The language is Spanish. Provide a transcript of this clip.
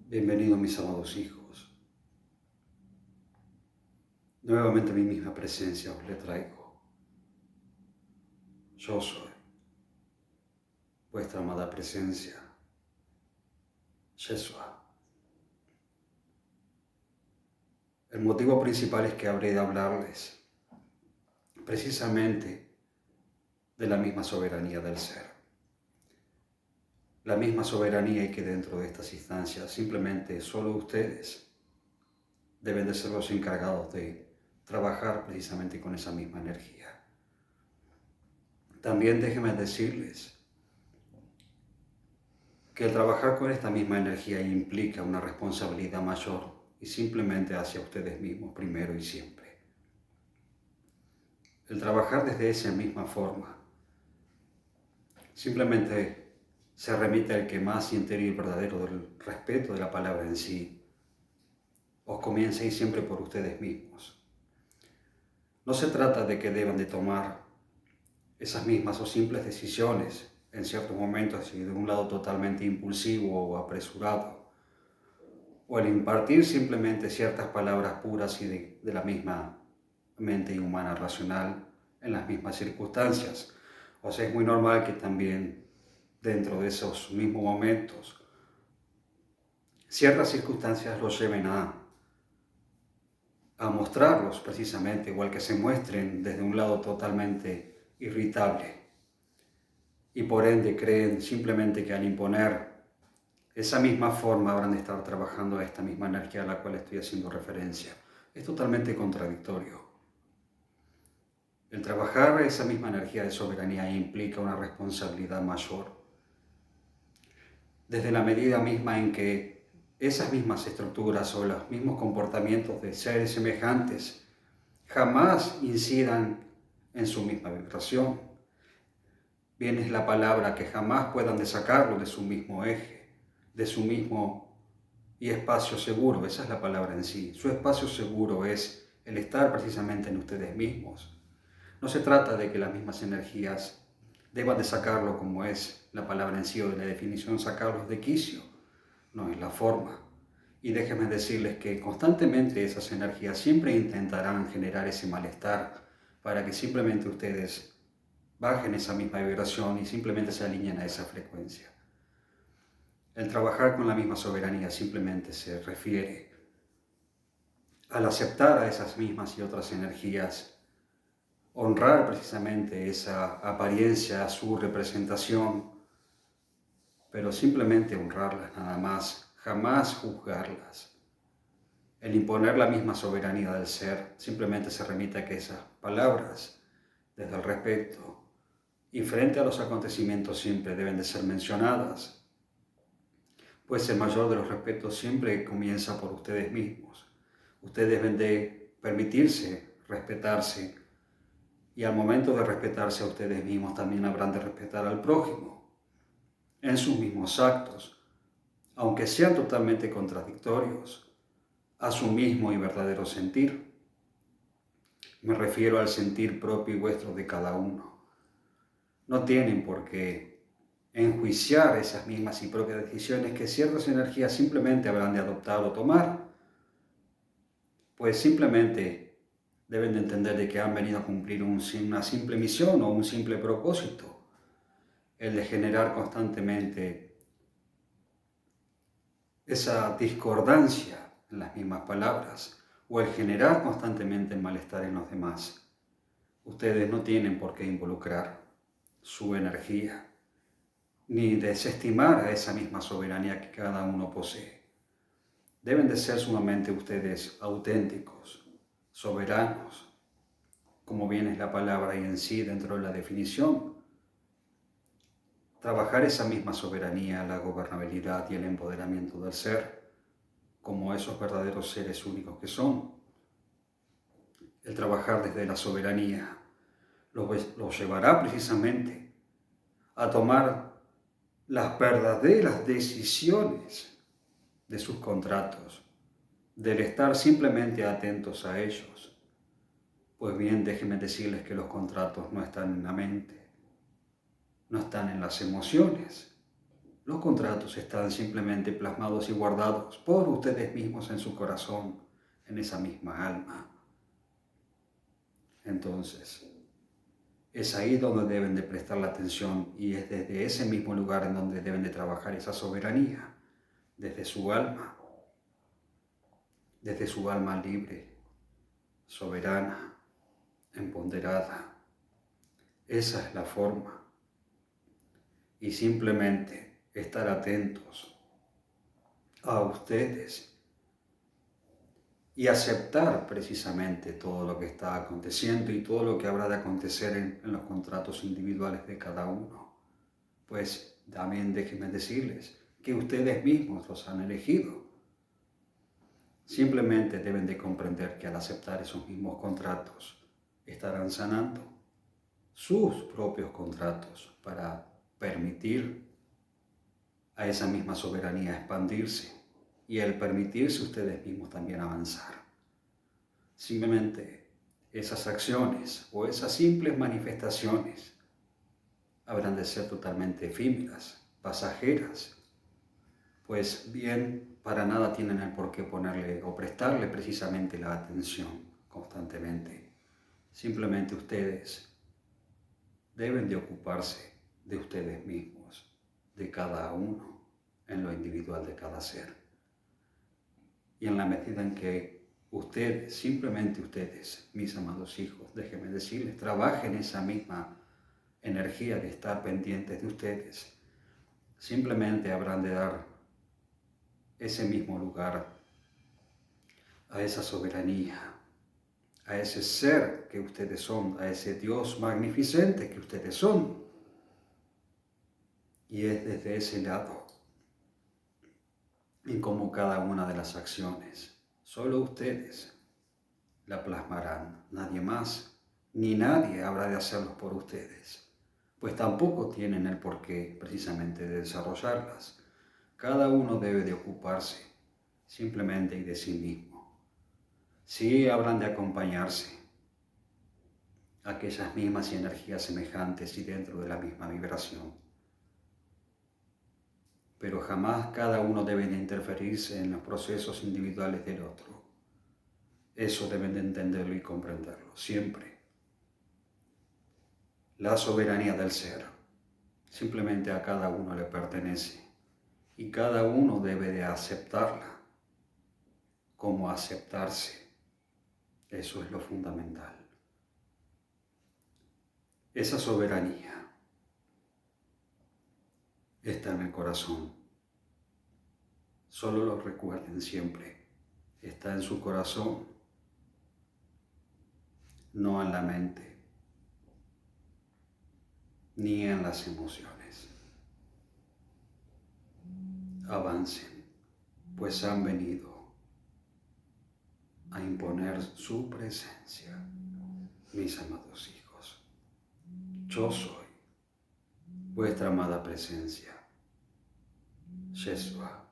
Bienvenidos mis amados hijos. Nuevamente mi misma presencia os le traigo. Yo soy vuestra amada presencia, Yeshua. El motivo principal es que habré de hablarles precisamente de la misma soberanía del ser. La misma soberanía y que dentro de estas instancias simplemente solo ustedes deben de ser los encargados de trabajar precisamente con esa misma energía. También déjenme decirles que el trabajar con esta misma energía implica una responsabilidad mayor y simplemente hacia ustedes mismos primero y siempre. El trabajar desde esa misma forma simplemente se remite al que más interior y verdadero del respeto de la palabra en sí os comience y siempre por ustedes mismos. No se trata de que deban de tomar esas mismas o simples decisiones en ciertos momentos y de un lado totalmente impulsivo o apresurado, o el impartir simplemente ciertas palabras puras y de la misma mente humana racional en las mismas circunstancias. O sea, es muy normal que también dentro de esos mismos momentos ciertas circunstancias los lleven a mostrarlos precisamente, igual que se muestren desde un lado totalmente irritable. Y por ende creen simplemente que al imponer esa misma forma habrán de estar trabajando a esta misma energía a la cual estoy haciendo referencia. Es totalmente contradictorio. El trabajar esa misma energía de soberanía implica una responsabilidad mayor. Desde la medida misma en que esas mismas estructuras o los mismos comportamientos de seres semejantes jamás incidan en su misma vibración. Bien es la palabra que jamás puedan de sacarlo de su mismo eje, de su mismo y espacio seguro. Esa es la palabra en sí. Su espacio seguro es el estar precisamente en ustedes mismos. No se trata de que las mismas energías deban de sacarlo como es la palabra en sí o de la definición, sacarlos de quicio. No es la forma. Y déjenme decirles que constantemente esas energías siempre intentarán generar ese malestar para que simplemente ustedes bajen esa misma vibración y simplemente se alineen a esa frecuencia. El trabajar con la misma soberanía simplemente se refiere al aceptar a esas mismas y otras energías, honrar precisamente esa apariencia, su representación, pero simplemente honrarlas nada más, jamás juzgarlas. El imponer la misma soberanía del ser simplemente se remite a que esas palabras, desde el respeto y frente a los acontecimientos siempre deben de ser mencionadas, pues el mayor de los respetos siempre comienza por ustedes mismos. Ustedes deben de permitirse respetarse y al momento de respetarse a ustedes mismos también habrán de respetar al prójimo en sus mismos actos, aunque sean totalmente contradictorios a su mismo y verdadero sentir. Me refiero al sentir propio y vuestro de cada uno. No tienen por qué enjuiciar esas mismas y propias decisiones que ciertas energías simplemente habrán de adoptar o tomar, pues simplemente deben de entender de que han venido a cumplir una simple misión o un simple propósito, el de generar constantemente esa discordancia en las mismas palabras o el generar constantemente el malestar en los demás. Ustedes no tienen por qué involucrar su energía ni desestimar a esa misma soberanía que cada uno posee. Deben de ser sumamente ustedes auténticos, soberanos, como bien es la palabra y en sí dentro de la definición. Trabajar esa misma soberanía, la gobernabilidad y el empoderamiento del ser, como esos verdaderos seres únicos que son. El trabajar desde la soberanía los llevará precisamente a tomar las verdaderas decisiones de sus contratos, del estar simplemente atentos a ellos. Pues bien, déjenme decirles que los contratos no están en la mente, no están en las emociones, Los contratos están simplemente plasmados y guardados por ustedes mismos en su corazón, en esa misma alma. Entonces, es ahí donde deben de prestar la atención y es desde ese mismo lugar en donde deben de trabajar esa soberanía, desde su alma libre, soberana, empoderada. Esa es la forma. Y simplemente estar atentos a ustedes y aceptar precisamente todo lo que está aconteciendo y todo lo que habrá de acontecer en los contratos individuales de cada uno. Pues también déjenme decirles que ustedes mismos los han elegido. Simplemente deben de comprender que al aceptar esos mismos contratos estarán sanando sus propios contratos para permitir a esa misma soberanía expandirse y al permitirse ustedes mismos también avanzar. Simplemente esas acciones o esas simples manifestaciones habrán de ser totalmente efímeras, pasajeras, pues bien, para nada tienen el por qué ponerle o prestarle precisamente la atención constantemente. Simplemente ustedes deben de ocuparse de ustedes mismos, de cada uno, en lo individual de cada ser. Y en la medida en que ustedes, simplemente ustedes, mis amados hijos, déjenme decirles, trabajen esa misma energía de estar pendientes de ustedes, simplemente habrán de dar ese mismo lugar a esa soberanía, a ese ser que ustedes son, a ese Dios magnificente que ustedes son. Y es desde ese lado en cómo cada una de las acciones, solo ustedes la plasmarán, nadie más, ni nadie habrá de hacerlo por ustedes, pues tampoco tienen el porqué precisamente de desarrollarlas. Cada uno debe de ocuparse simplemente y de sí mismo. Sí habrán de acompañarse aquellas mismas energías semejantes y dentro de la misma vibración, pero jamás cada uno debe de interferirse en los procesos individuales del otro. Eso deben de entenderlo y comprenderlo siempre. La soberanía del ser simplemente a cada uno le pertenece y cada uno debe de aceptarla como aceptarse. Eso es lo fundamental. Esa soberanía está en el corazón. Solo lo recuerden siempre. Está en su corazón, no en la mente, ni en las emociones. Avancen, pues han venido a imponer su presencia, mis amados hijos. Yo soy vuestra amada presencia, Yeshua.